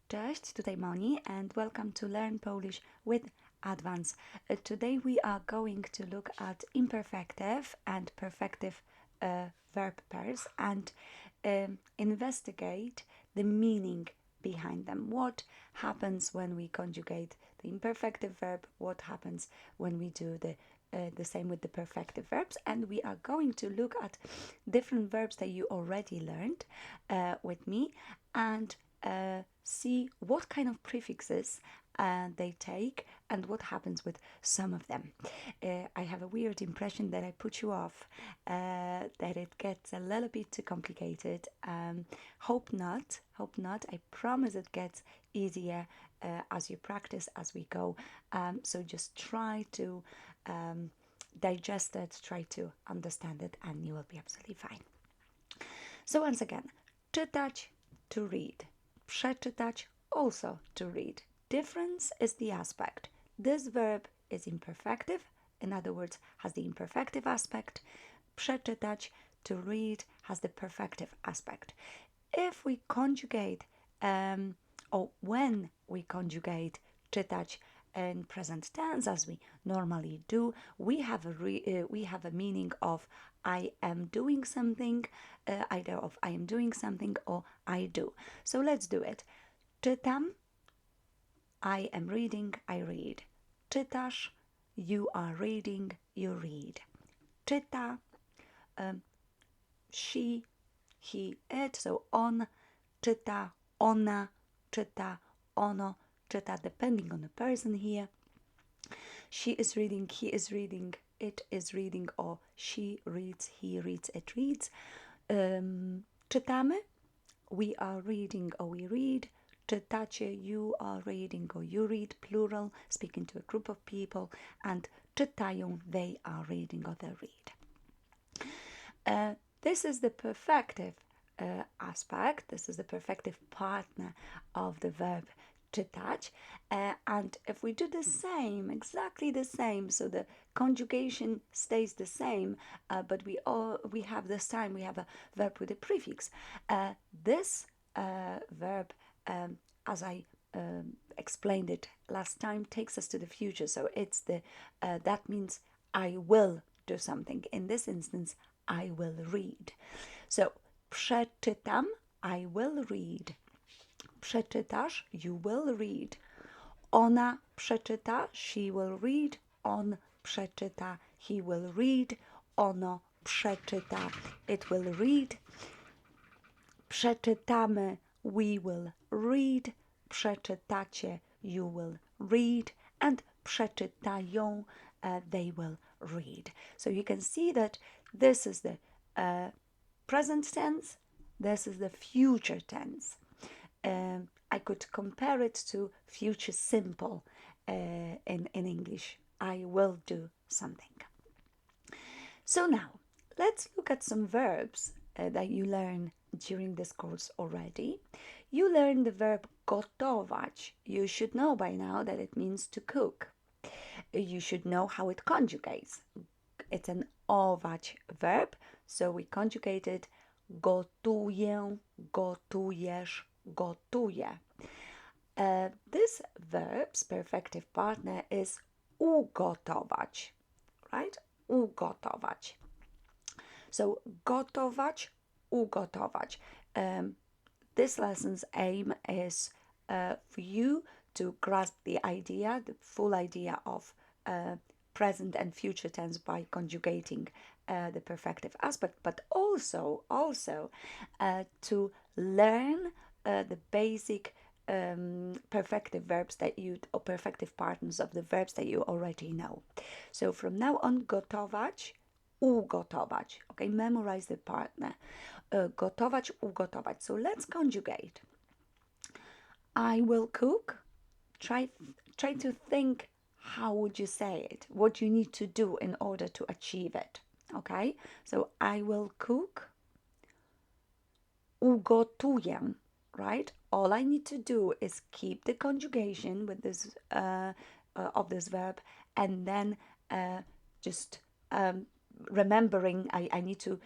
Cześć, tutaj Moni and welcome to Learn Polish with Advance. Today we are going to look at imperfective and perfective verb pairs and investigate the meaning behind them. What happens when we conjugate the imperfective verb? What happens when we do the same with the perfective verbs? And we are going to look at different verbs that you already learned with me and see what kind of prefixes they take and what happens with some of them. I have a weird impression that I put you off, that it gets a little bit too complicated. Hope not. I promise it gets easier as you practice as we go. So just try to digest it, try to understand it, and you will be absolutely fine. So once again, czytać, to read. Przeczytać, also to read. Difference is the aspect. This verb is imperfective, in other words, has the imperfective aspect. Przeczytać, to read, has the perfective aspect. If we conjugate, or when we conjugate czytać in present tense, as we normally do, we have a meaning of I am doing something, either of I am doing something or I do. So let's do it. Czytam, I am reading, I read. Czytasz, you are reading, you read. Czyta, she, he, it, so on. Czyta, ona, czyta, ono, czyta, depending on the person here. She is reading, he is reading, it is reading, or she reads, he reads, it reads. Czytamy, we are reading or we read. Czytacie, you are reading or you read, plural, speaking to a group of people. And czytają, they are reading or they read. This is the perfective aspect. This is the perfective partner of the verb czytać. And if we do the same, exactly the same, so the conjugation stays the same, but we have this time, we have a verb with a prefix. This verb, as I explained it last time, takes us to the future. So it's that means I will do something. In this instance, I will read. So przeczytam, I will read. Przeczytasz, you will read. Ona przeczyta, she will read. On przeczyta, he will read. Ono przeczyta, it will read. Przeczytamy, we will read. Przeczytacie, you will read. And przeczytają, they will read. So you can see that this is the present tense, this is the future tense. I could compare it to future simple in English. I will do something. So now, let's look at some verbs that you learn during this course already. You learned the verb gotować. You should know by now that it means to cook. You should know how it conjugates. It's an ować verb, so we conjugate it gotuję, gotujesz, gotuje. This verb's perfective partner is ugotować, right? Ugotować. So gotować, ugotować. This lesson's aim is for you to grasp the idea, the full idea of present and future tense by conjugating the perfective aspect, but also to learn the basic perfective verbs or perfective partners of the verbs that you already know. So from now on, gotować, ugotować. Okay, memorize the partner. Gotować, ugotować. So let's conjugate. I will cook. Try to think, how would you say it? What you need to do in order to achieve it. Okay, so I will cook. Ugotuję, right? All I need to do is keep the conjugation with this of this verb, and then just remembering I need to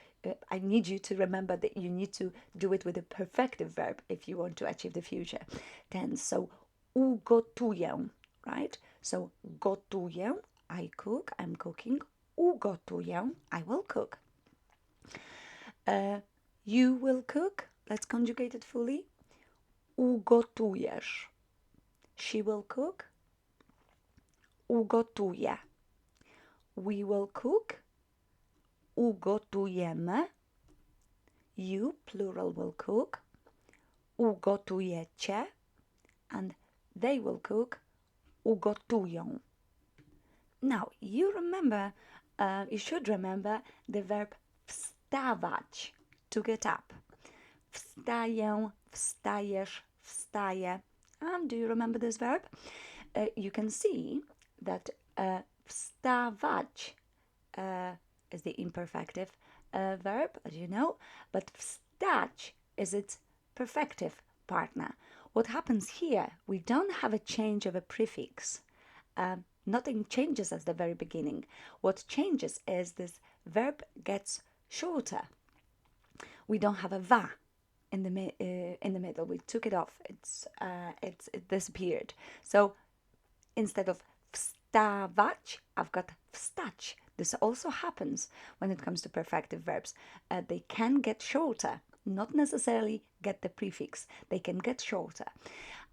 I need you to remember that you need to do it with a perfective verb if you want to achieve the future tense. So ugotuję, right? So gotuję, I cook, I'm cooking. Ugotuję, I will cook. You will cook, let's conjugate it fully. Ugotujesz. She will cook. Ugotuje. We will cook. Ugotujemy. You, plural, will cook. Ugotujecie. And they will cook. Ugotują. Now, you should remember the verb wstawać, to get up. Wstaję, wstajesz, wstaje. Do you remember this verb? You can see that wstawać is the imperfective verb, as you know, but wstać is its perfective partner. What happens here, we don't have a change of a prefix. Nothing changes at the very beginning. What changes is this verb gets shorter. We don't have a va in the middle. We took it off. It disappeared. So instead of wstawać, I've got wstać. This also happens when it comes to perfective verbs. They can get shorter, not necessarily get the prefix. They can get shorter.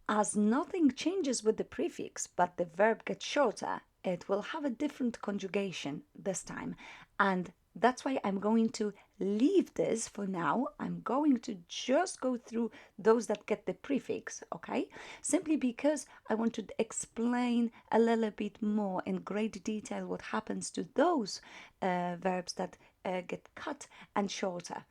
As nothing changes with the prefix, but the verb gets shorter, it will have a different conjugation this time. And that's why I'm going to leave this for now. I'm going to just go through those that get the prefix, okay? Simply because I want to explain a little bit more in great detail what happens to those verbs that get cut and shorter.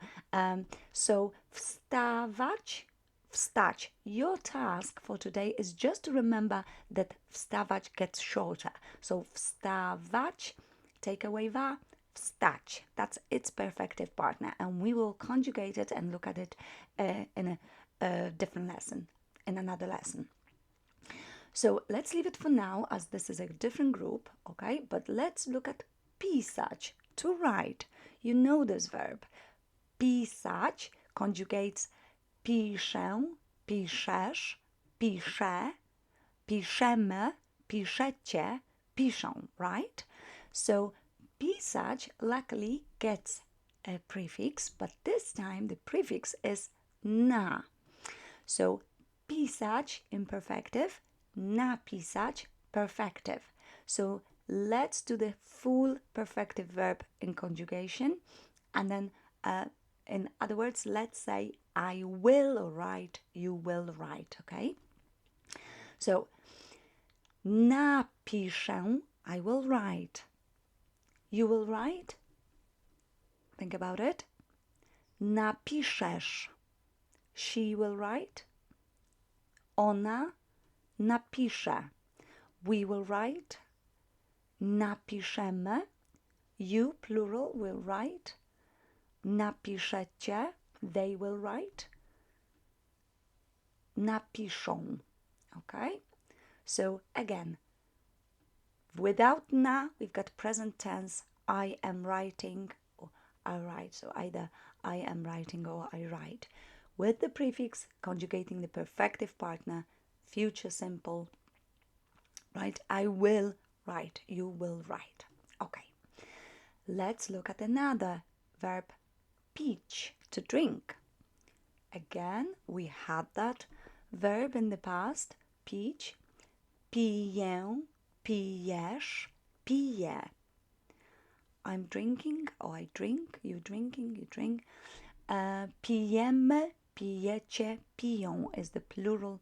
So wstawać, wstać. Your task for today is just to remember that wstawać gets shorter. So wstawać, take away va, wstać. That's its perfective partner, and we will conjugate it and look at it in a different lesson, in another lesson. So let's leave it for now, as this is a different group, okay? But let's look at pisać, to write. You know this verb. Pisać conjugates piszę, piszesz, pisze, piszemy, piszecie, piszą, right? So pisać luckily gets a prefix, but this time the prefix is na. So pisać imperfective, napisać perfective. So let's do the full perfective verb in conjugation, and then in other words, let's say I will write, you will write, okay? So napiszę, I will write. You will write? Think about it. Napiszesz. She will write. Ona napisze. We will write. Napiszemy. You, plural, will write. Napiszecie. They will write. Napiszą. Okay? So again, without na, we've got present tense. I am writing, or I write. So either I am writing or I write. With the prefix, conjugating the perfective partner, future simple, right? I will write, you will write. Okay. Let's look at another verb, pić, to drink. Again, we had that verb in the past, pić. Piję, pijesz, piję. I'm drinking, or I drink, you drinking, you drink. Pijemy, pijecie, piją is the plural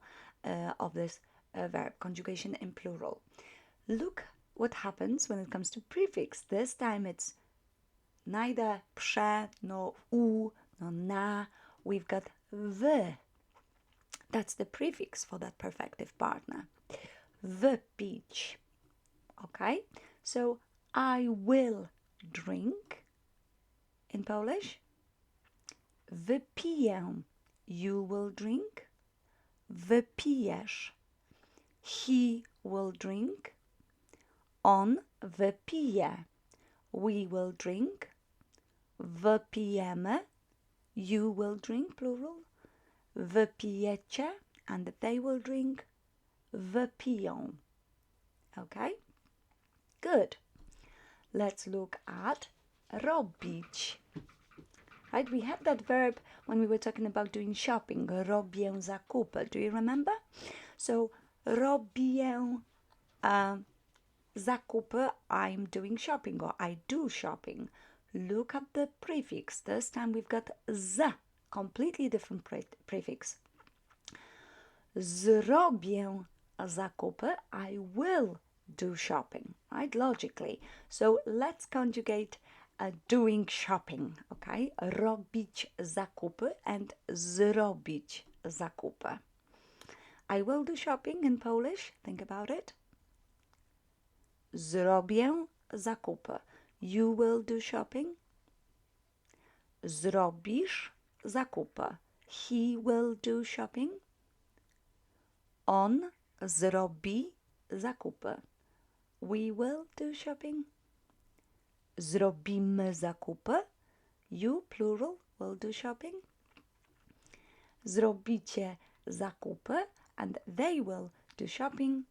of this verb, conjugation in plural. Look what happens when it comes to prefix. This time it's neither prze, nor u, nor na. We've got w. That's the prefix for that perfective partner. Wypić. Okay? So I will drink in Polish. Wypiję. You will drink. Wypijesz. He will drink. On wypije. We will drink. wypijemy, you will drink, plural, wypijecie, and they will drink, wypiją. Okay? Good. Let's look at robić. Right? We had that verb when we were talking about doing shopping. Robię zakupy. Do you remember? So, robię zakupy, I'm doing shopping, or I do shopping. Look at the prefix. This time we've got z, completely different prefix. Zrobię zakupy, I will do shopping, right? Logically. So let's conjugate doing shopping, okay? Robić zakupy and zrobić zakupy. I will do shopping in Polish. Think about it. Zrobię zakupy. You will do shopping. Zrobisz zakupy. He will do shopping. On zrobi zakupy. We will do shopping. Zrobimy zakupy. You, plural, will do shopping. Zrobicie zakupy, and they will do shopping.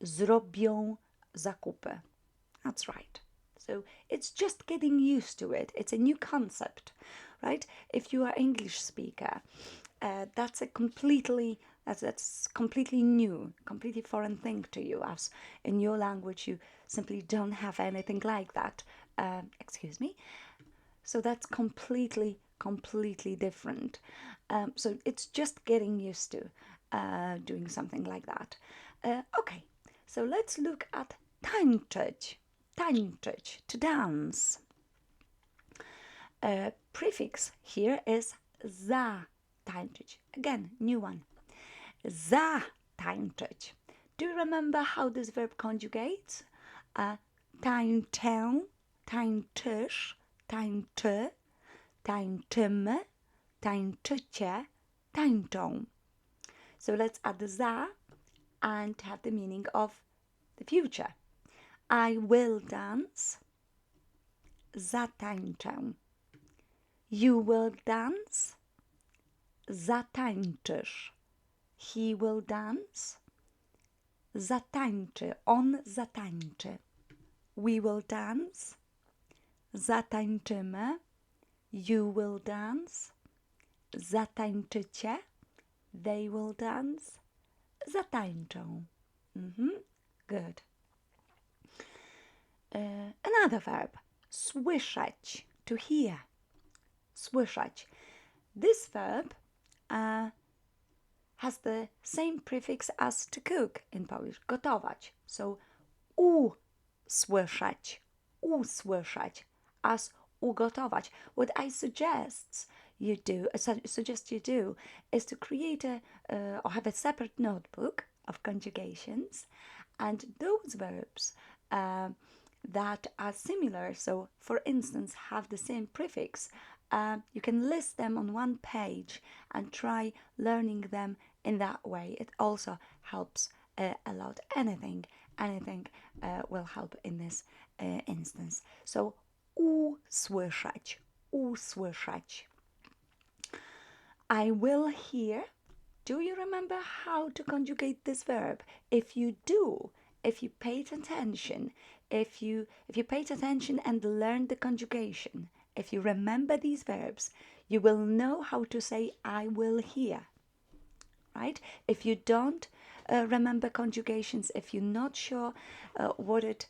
Zrobią zakupy. That's right. So it's just getting used to it. It's a new concept, right? If you are English speaker, that's completely new, completely foreign thing to you. As in your language, you simply don't have anything like that. Excuse me. So that's completely different. So it's just getting used to doing something like that. Okay, so let's look at tańczyć. Tańczyć, to dance. Prefix here is za tańczyć. Again, new one. Za tańczyć. Do you remember how this verb conjugates? Tańczę, tańczysz, tańczy, tańczymy, tańczycie, tańczą. So let's add the za and have the meaning of the future. I will dance. Zatańczę. You will dance. Zatańczysz. He will dance. Zatańczy. On zatańczy. We will dance. Zatańczymy. You will dance. Zatańczycie. They will dance. Zatańczą. Good. Another verb. Słyszeć. To hear. Słyszeć. This verb has the same prefix as to cook in Polish. Gotować. So usłyszeć. Usłyszeć. As ugotować. What I suggest you do is to create or have a separate notebook of conjugations, and those verbs that are similar, so for instance have the same prefix, you can list them on one page and try learning them in that way. It also helps a lot. Anything will help in this instance. So usłyszeć, usłyszeć. I will hear. Do you remember how to conjugate this verb? If you do, if you paid attention, if you paid attention and learned the conjugation, if you remember these verbs, you will know how to say I will hear. Right? If you don't remember conjugations, if you're not sure what it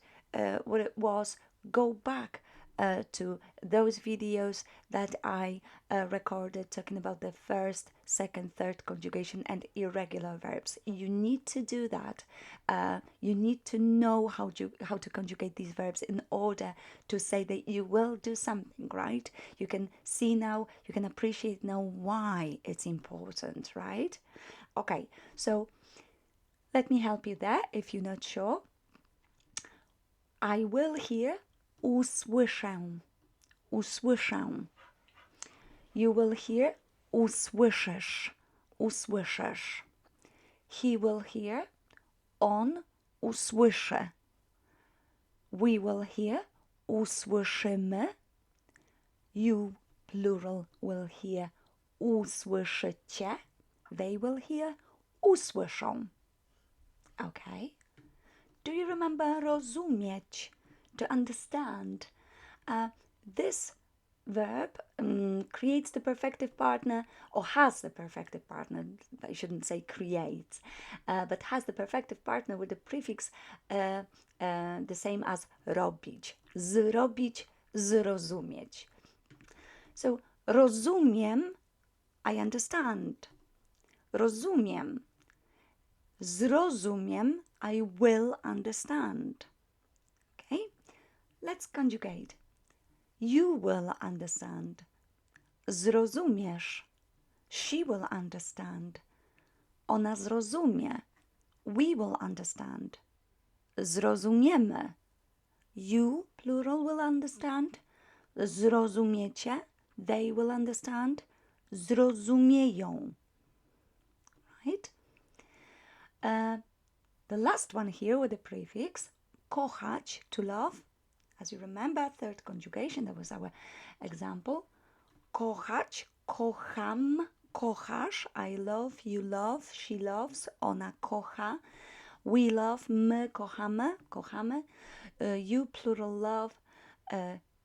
was, go back to those videos that I recorded talking about the first, second, third conjugation and irregular verbs. You need to do that. You need to know how to conjugate these verbs in order to say that you will do something, right? You can see now, you can appreciate now why it's important, right? Okay, so let me help you there if you're not sure. I will hear. Usłyszę. Usłyszę. You will hear. Usłyszysz. Usłyszysz. He will hear. On usłyszy. We will hear. Usłyszymy. You, plural, will hear usłyszycie. They will hear usłyszą. Okay? Do you remember rozumieć? To understand. This verb creates the perfective partner, or has the perfective partner. I shouldn't say creates, but has the perfective partner with the prefix the same as robić. Zrobić, zrozumieć. So rozumiem, I understand. Rozumiem. Zrozumiem, I will understand. Okay? Let's conjugate. You will understand. Zrozumiesz. She will understand. Ona zrozumie. We will understand. Zrozumiemy. You, plural, will understand. Zrozumiecie. They will understand. Zrozumieją. Right? The last one here with the prefix, kochać, to love. As you remember, third conjugation, that was our example. Kochać, kocham, kochasz, I love, you love, she loves, ona kocha, we love, my kochamy, kochamy, you, plural, love,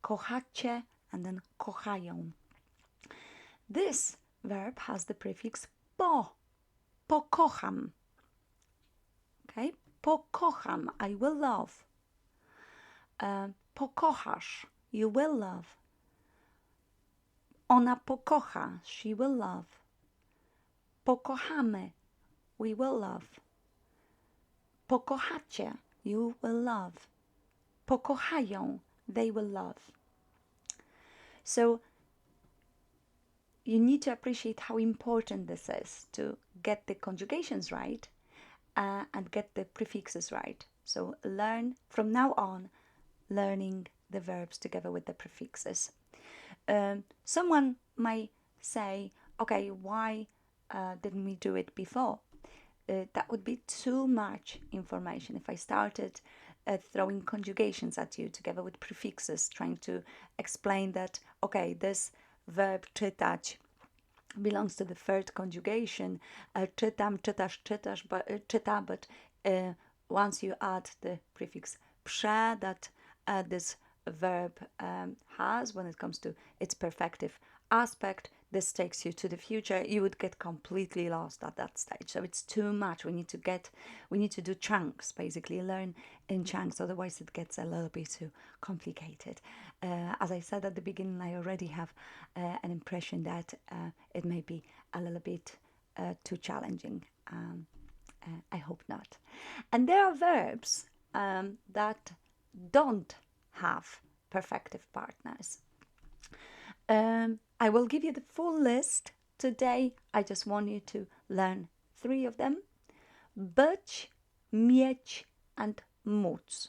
kochacie, and then kochają. This verb has the prefix po, pokocham. Okay, pokocham, I will love. Pokochasz, you will love. Ona pokocha, she will love. Pokochamy, we will love. Pokochacie, you will love. Pokochają, they will love. So you need to appreciate how important this is to get the conjugations right and get the prefixes right. So learn from now on, learning the verbs together with the prefixes. Someone might say, okay, why didn't we do it before? That would be too much information if I started throwing conjugations at you together with prefixes, trying to explain that, okay, this verb czytać belongs to the third conjugation. Czytam, czytasz, czytasz, czyta, but once you add the prefix prze that this verb has when it comes to its perfective aspect, this takes you to the future. You would get completely lost at that stage. So it's too much. We need to do chunks, basically learn in chunks, otherwise it gets a little bit too complicated. As I said at the beginning, I already have an impression that it may be a little bit too challenging. I hope not. And there are verbs that don't have perfective partners. I will give you the full list today. I just want you to learn 3 of them: być, mieć, and móc.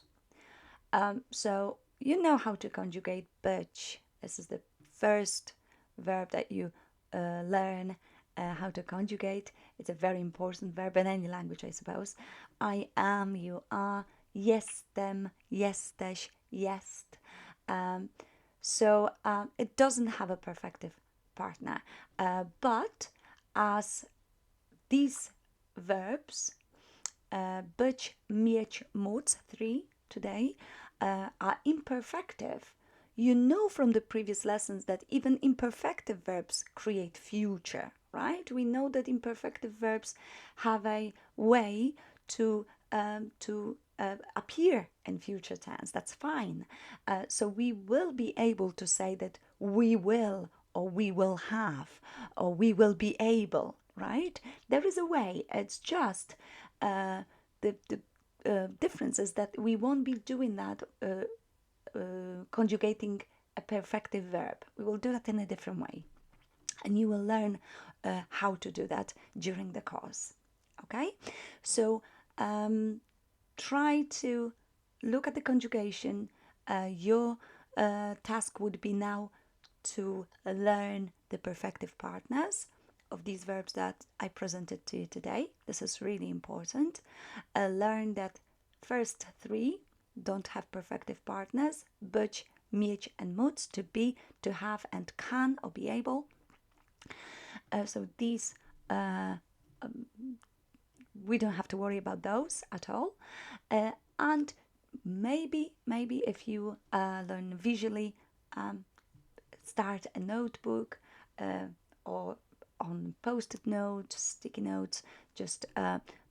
So you know how to conjugate być. This is the first verb that you learn how to conjugate. It's a very important verb in any language, I suppose. I am, you are, jestem, jesteś, jest. So it doesn't have a perfective partner. But as these verbs, być, mieć, móc, 3 today, are imperfective, you know from the previous lessons that even imperfective verbs create future, right? We know that imperfective verbs have a way to appear in future tense. That's fine. So we will be able to say that we will, or we will have, or we will be able, right? There is a way. It's just the difference is that we won't be doing that conjugating a perfective verb. We will do that in a different way. And you will learn how to do that during the course. Okay? So try to look at the conjugation. Your task would be now to learn the perfective partners of these verbs that I presented to you today. This is really important. Learn that first 3 don't have perfective partners: być, mieć and móc, to be, to have, and can or be able. So these we don't have to worry about those at all. And maybe if you learn visually, start a notebook or on post-it notes, sticky notes, just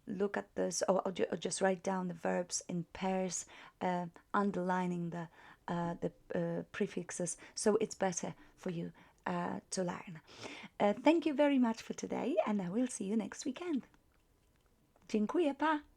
look at this, or just write down the verbs in pairs, underlining the prefixes, so it's better for you to learn. Thank you very much for today, and I will see you next weekend. Dziękuję, pa!